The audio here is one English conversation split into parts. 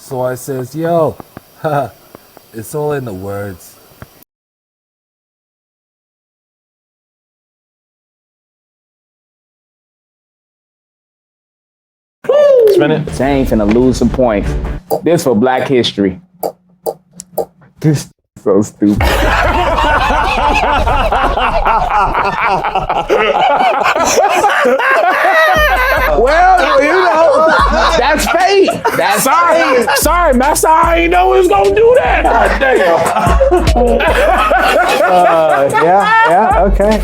So I says, yo, it's all in the words. Spin it. Zane finna lose some points. This for Black History. This so stupid. Well, you know, that's fate. That's fate. Sorry, master. I ain't know we was gonna do that. God damn. Yeah, okay.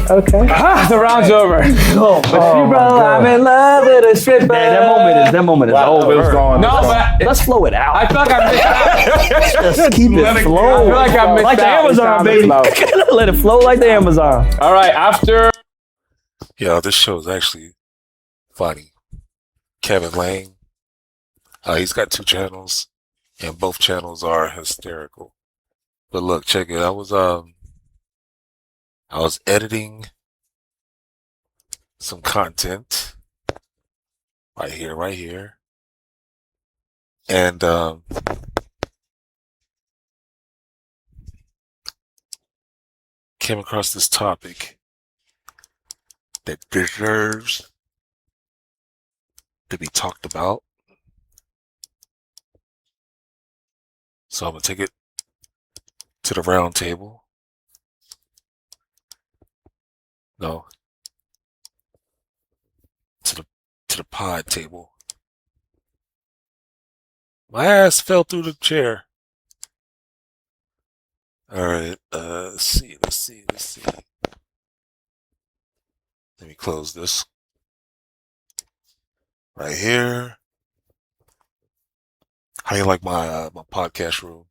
The round's over. I'm in love with a stripper. That moment is over. It was gone. No, but Let's flow it out. I feel like I missed out. Just keep it flow. I feel like I missed Like the out. Amazon, baby. Let it flow like the Amazon. All right, after. Yeah, this show is actually funny. Kevin Lang, he's got 2 channels, and both channels are hysterical. But look, check it. I was editing some content right here, and came across this topic that deserves to be talked about. So I'm gonna take it to the round table. No. To the pod table. My ass fell through the chair. Alright, let's see. Let me close this. Right here. How you like my my podcast room?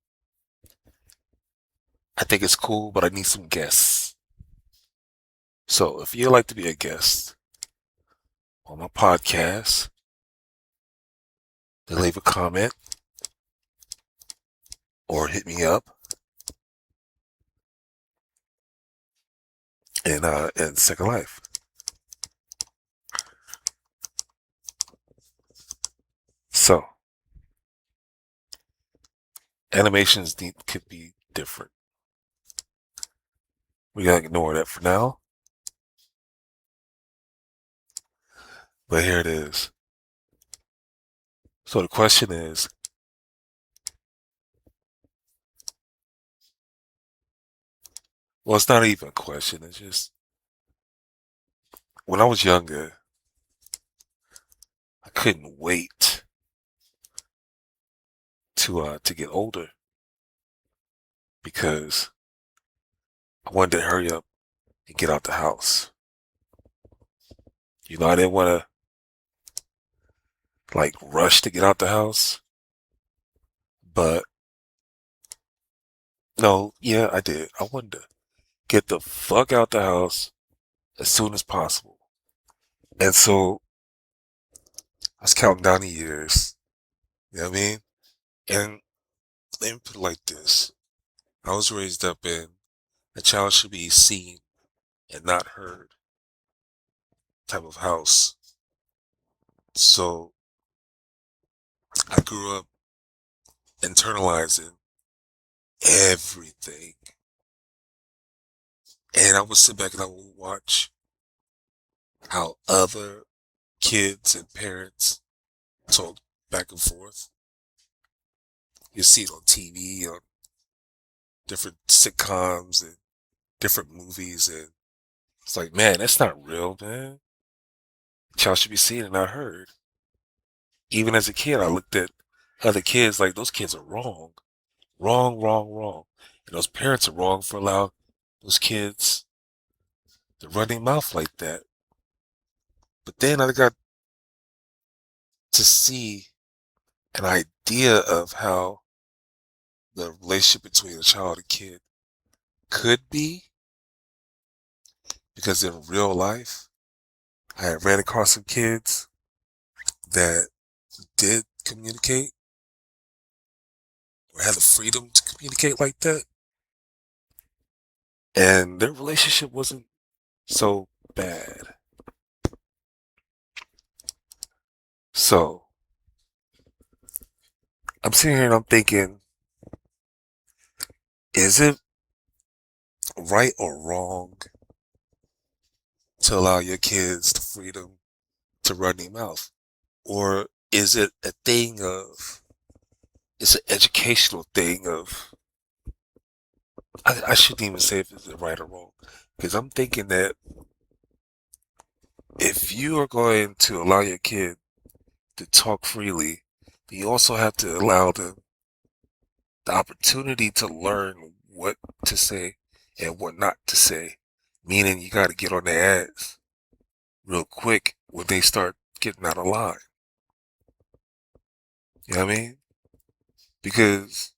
I think it's cool, but I need some guests. So if you'd like to be a guest on my podcast, then leave a comment or hit me up in SecondLife. So animations could be different. We gotta ignore that for now. But here it is. So the question is, well, it's not even a question. It's just, when I was younger, I couldn't wait to get older because I wanted to hurry up and get out the house. You know, I didn't want to like rush to get out the house, but no, yeah, I did. I wanted to get the fuck out the house as soon as possible. And so I was counting down the years. You know what I mean? And let me put it like this. I was raised up in a child should be seen and not heard type of house. So I grew up internalizing everything. And I would sit back and I would watch how other kids and parents talk back and forth. You see it on TV, on different sitcoms and different movies, and it's like, man, that's not real, man. Child should be seen and not heard. Even as a kid, I looked at other kids like those kids are wrong. Wrong. And those parents are wrong for allowing those kids to run their mouth like that. But then I got to see an idea of how the relationship between a child and kid could be, because in real life, I had ran across some kids that did communicate or had the freedom to communicate like that, and their relationship wasn't so bad. So I'm sitting here and I'm thinking, is it right or wrong to allow your kids the freedom to run their mouth? Or is it a thing of, it's an educational thing of, I shouldn't even say if it's right or wrong, because I'm thinking that if you are going to allow your kid to talk freely, then you also have to allow them the opportunity to learn what to say and what not to say. Meaning you got to get on their ass real quick when they start getting out of line. You know what I mean? Because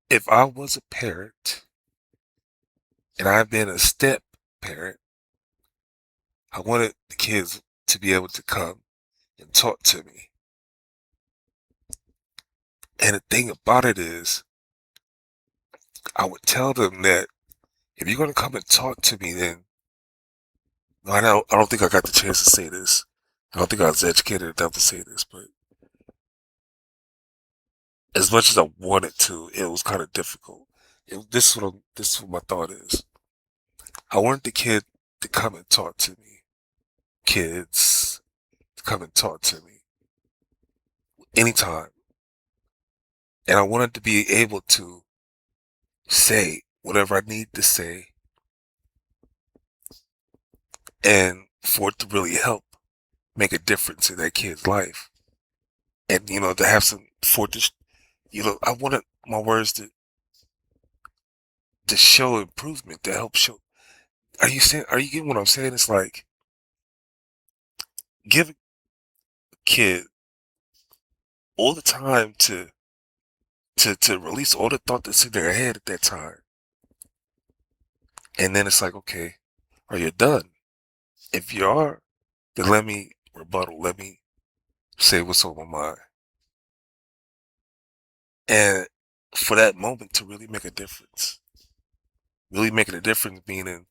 if I was a parent and I've been a step parent, I wanted the kids to be able to come and talk to me. And the thing about it is, I would tell them that if you're going to come and talk to me, then I don't think I got the chance to say this. I don't think I was educated enough to say this, but as much as I wanted to, it was kind of difficult. This is what my thought is. I wanted the kid to come and talk to me. Kids to come and talk to me anytime. And I wanted to be able to say whatever I need to say and for it to really help make a difference in that kid's life. And, to have some, I wanted my words to show improvement, to help show. Are you getting what I'm saying? It's like, give a kid all the time to release all the thought that's in their head at that time. And then it's like, okay, are you done? If you are, then let me rebuttal. Let me say what's on my mind. And for that moment to really make a difference, really making a difference, meaning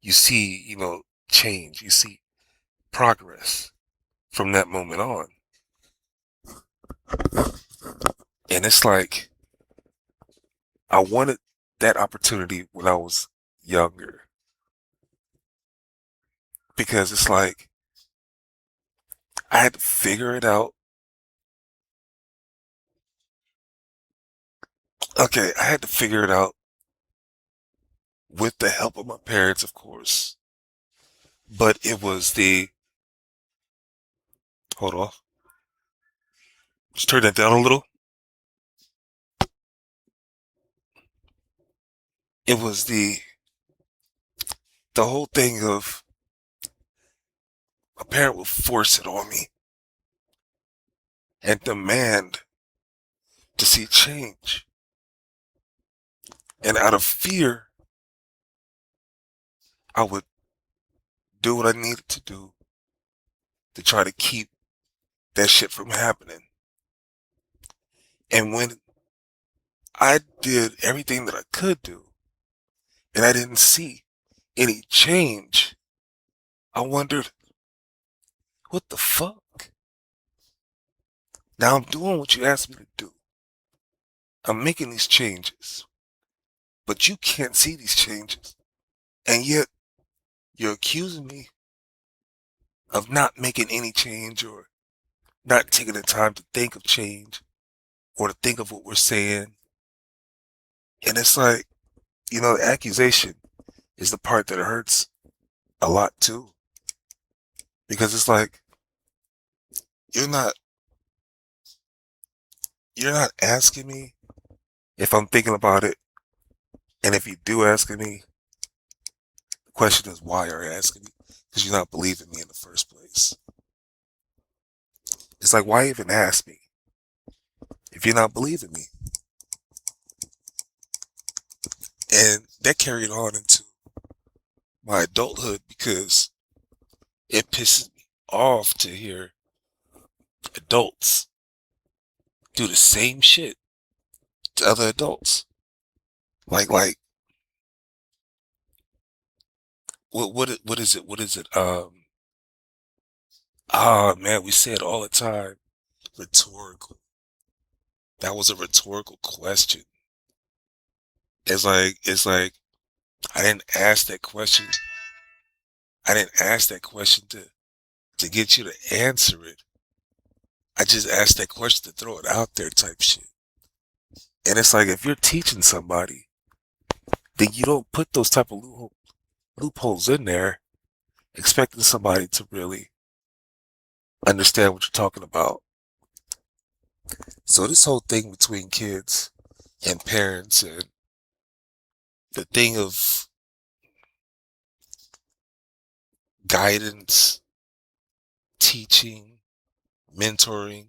you see, change, you see progress from that moment on. And it's like, I wanted that opportunity when I was younger because it's like, I had to figure it out. Okay, I had to figure it out with the help of my parents, of course. But it was hold on, just turn that down a little. It was the whole thing of a parent would force it on me and demand to see change. And out of fear, I would do what I needed to do to try to keep that shit from happening. And when I did everything that I could do and I didn't see any change, I wondered, what the fuck? Now I'm doing what you asked me to do. I'm making these changes, but you can't see these changes. And yet you're accusing me of not making any change or not taking the time to think of change or to think of what we're saying. And it's like, the accusation is the part that hurts a lot too. Because it's like, you're not asking me if I'm thinking about it. And if you do ask me, the question is, why are you asking me? Because you're not believing me in the first place. It's like, why even ask me if you're not believing me? And that carried on into my adulthood because it pisses me off to hear adults do the same shit to other adults. Like what is it? What is it? Man, we say it all the time. Rhetorical. That was a rhetorical question. It's like I didn't ask that question. I didn't ask that question to get you to answer it. I just asked that question to throw it out there type shit. And it's like if you're teaching somebody, then you don't put those type of loopholes in there expecting somebody to really understand what you're talking about. So this whole thing between kids and parents and the thing of guidance, teaching, mentoring,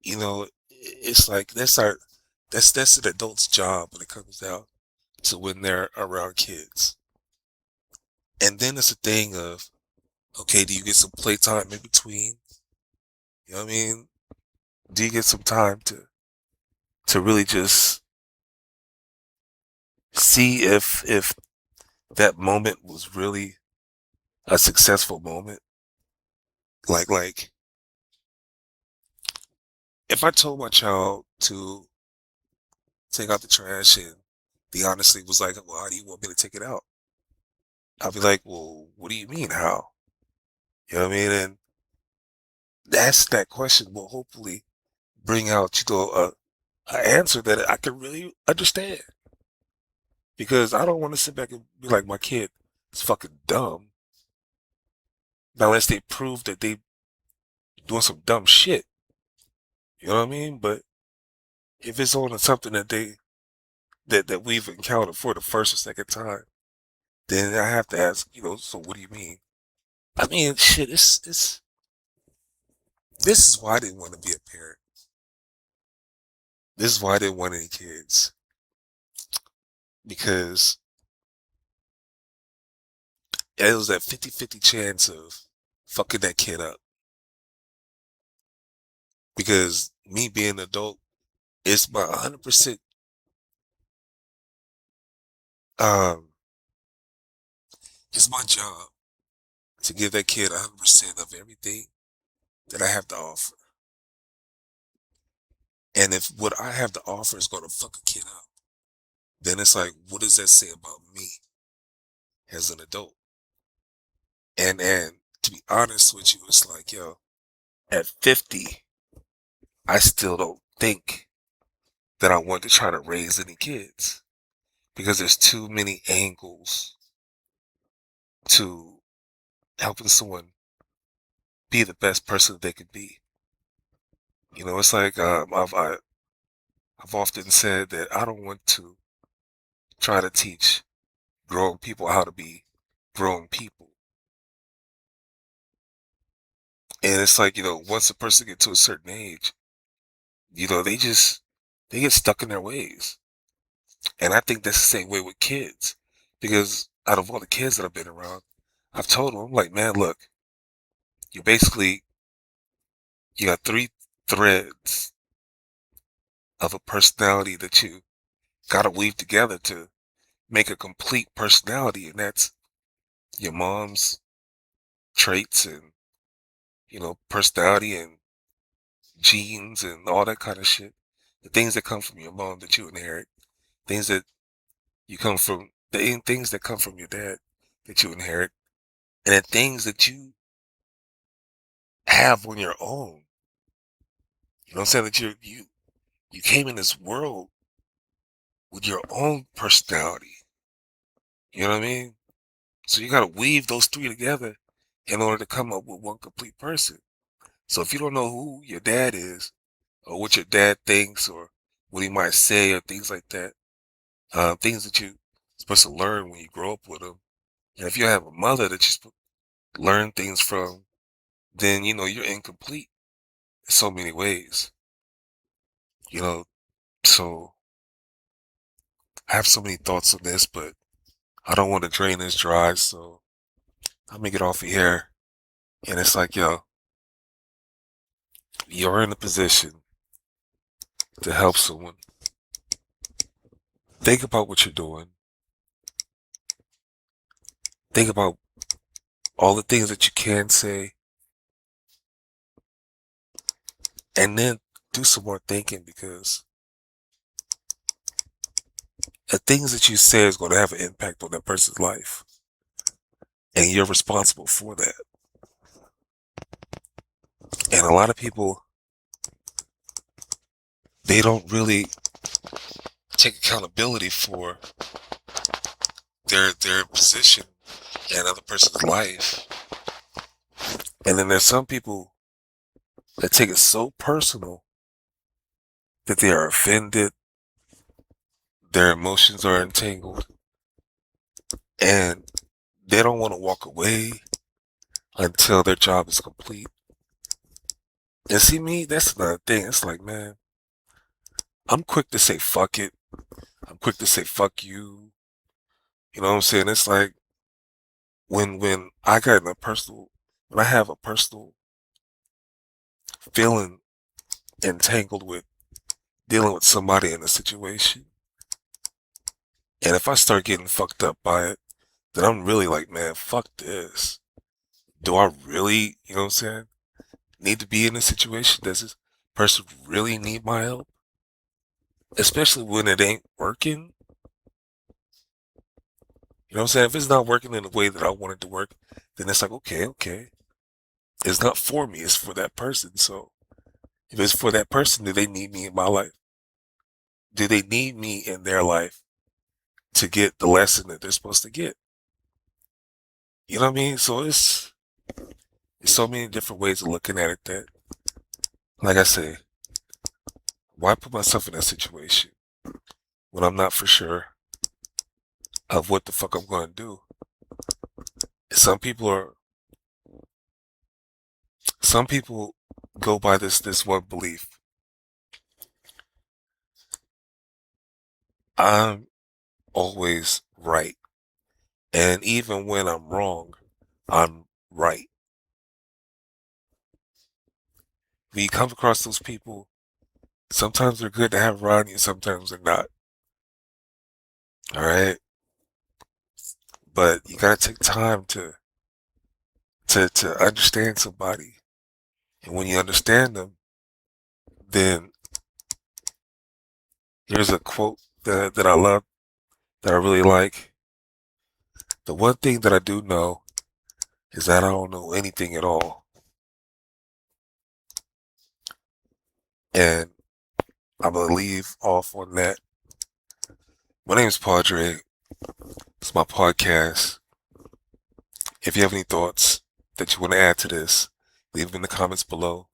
it's like that's an adult's job when it comes down to when they're around kids. And then it's a thing of, okay, do you get some playtime in between? You know what I mean? Do you get some time to really just see if that moment was really a successful moment? Like if I told my child to take out the trash and they honestly was like, well, how do you want me to take it out? I'll be like, well, what do you mean how? You know what I mean? And that's that question will hopefully bring out, a answer that I can really understand. Because I don't want to sit back and be like, my kid is fucking dumb. Now, unless they prove that they doing some dumb shit. You know what I mean? But if it's on something that we've encountered for the first or second time, then I have to ask, so what do you mean? I mean, shit, it's this is why I didn't want to be a parent. This is why I didn't want any kids. Because it was that 50-50 chance of fucking that kid up. Because me being an adult, it's my 100%, um, it's my job to give that kid 100% of everything that I have to offer. And if what I have to offer is going to fuck a kid up, then it's like, what does that say about me as an adult? And to be honest with you, it's like, yo, at 50, I still don't think that I want to try to raise any kids because there's too many angles to helping someone be the best person that they could be. It's like I've often said that I don't want to try to teach grown people how to be grown people. And it's like, once a person gets to a certain age, they get stuck in their ways. And I think that's the same way with kids. Because out of all the kids that I've been around, I've told them, I'm like, man, look, you basically, you got three threads of a personality that you gotta weave together to make a complete personality. And that's your mom's traits and, personality and genes and all that kind of shit. The things that come from your mom that you inherit, things that things that come from your dad that you inherit, and then things that you have on your own. You know what I'm saying? That you came in this world with your own personality. You know what I mean? So you gotta weave those three together in order to come up with one complete person. So if you don't know who your dad is, or what your dad thinks, or what he might say, or things like that, things that you're supposed to learn when you grow up with him, and if you have a mother that you're supposed to learn things from, then you're incomplete in so many ways. You know, so I have so many thoughts on this, but I don't want to drain this dry, so I'll make it off of here. And it's like, yo, you're in a position to help someone. Think about what you're doing. Think about all the things that you can say. And then do some more thinking, because the things that you say is going to have an impact on that person's life, and you're responsible for that. And a lot of people, they don't really take accountability for their position in another person's life. And then there's some people that take it so personal that they are offended, their emotions are entangled, and they don't want to walk away until their job is complete. And see, me, that's another thing. It's like, man, I'm quick to say fuck it. I'm quick to say fuck you. You know what I'm saying? It's like when I got in a personal, when I have a personal feeling entangled with dealing with somebody in a situation, and if I start getting fucked up by it, then I'm really like, man, fuck this. Do I really, you know what I'm saying, need to be in this situation? Does this person really need my help? Especially when it ain't working. You know what I'm saying? If it's not working in the way that I want it to work, then it's like, okay. It's not for me, it's for that person. So if it's for that person, do they need me in my life? Do they need me in their life to get the lesson that they're supposed to get? You know what I mean? So it's so many different ways of looking at it that, like I say, why put myself in that situation when I'm not for sure of what the fuck I'm going to do? Some people go by this one belief. I'm always right. And even when I'm wrong, I'm right. When you come across those people, sometimes they're good to have around you, sometimes they're not. All right? But you gotta take time to understand somebody. And when you understand them, then here's a quote that I love, that I really like. The one thing that I do know is that I don't know anything at all. And I'm gonna leave off on that. My name is Podrey. It's my podcast. If you have any thoughts that you want to add to this, leave them in the comments below.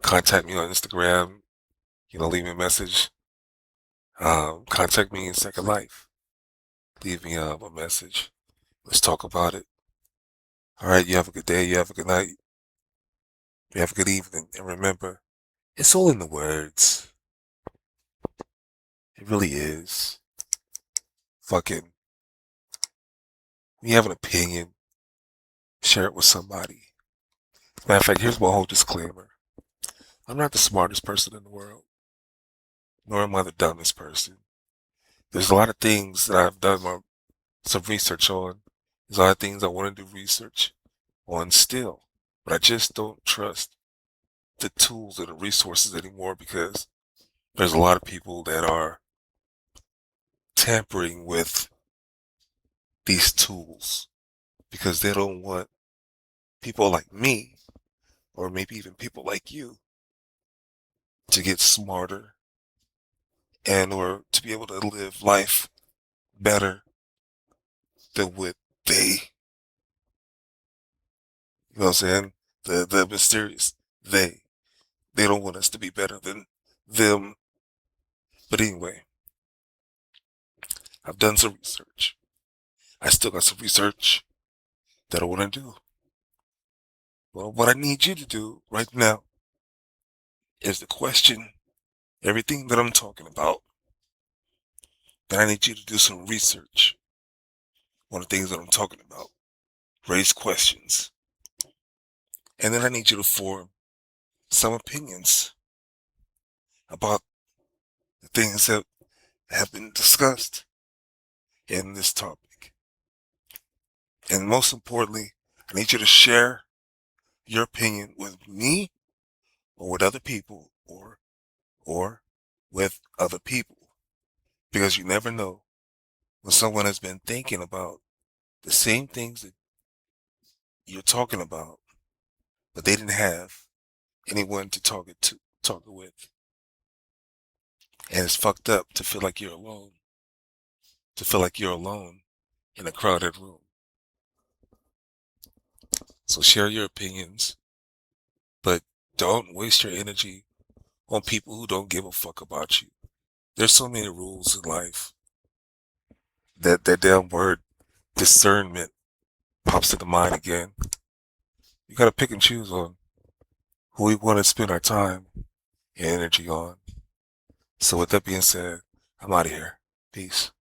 Contact me on Instagram. Leave me a message. Contact me in SecondLife. Leave me a message. Let's talk about it. All right, you have a good day. You have a good night. You have a good evening. And remember, it's all in the words. It really is. Fucking, when you have an opinion, share it with somebody. Matter of fact, here's my whole disclaimer. I'm not the smartest person in the world, nor am I the dumbest person. There's a lot of things that I've done some research on. There's a lot of things I want to do research on still, but I just don't trust the tools and the resources anymore, because there's a lot of people that are tampering with these tools because they don't want people like me, or maybe even people like you, to get smarter and or to be able to live life better than what you know what I'm saying? The mysterious they don't want us to be better than them. But anyway, I've done some research. I still got some research that I want to do. Well, what I need you to do right now is to question everything that I'm talking about. Then I need you to do some research on the things that I'm talking about. Raise questions. And then I need you to form some opinions about the things that have been discussed in this topic. And most importantly, I need you to share your opinion with me or with other people, or or with other people. Because you never know when someone has been thinking about the same things that you're talking about, but they didn't have anyone to talk it with. And it's fucked up to feel like you're alone. To feel like you're alone in a crowded room. So share your opinions, but don't waste your energy on people who don't give a fuck about you. There's so many rules in life. That damn word discernment pops into mind again. You gotta pick and choose on who we want to spend our time and energy on. So with that being said, I'm out of here. Peace.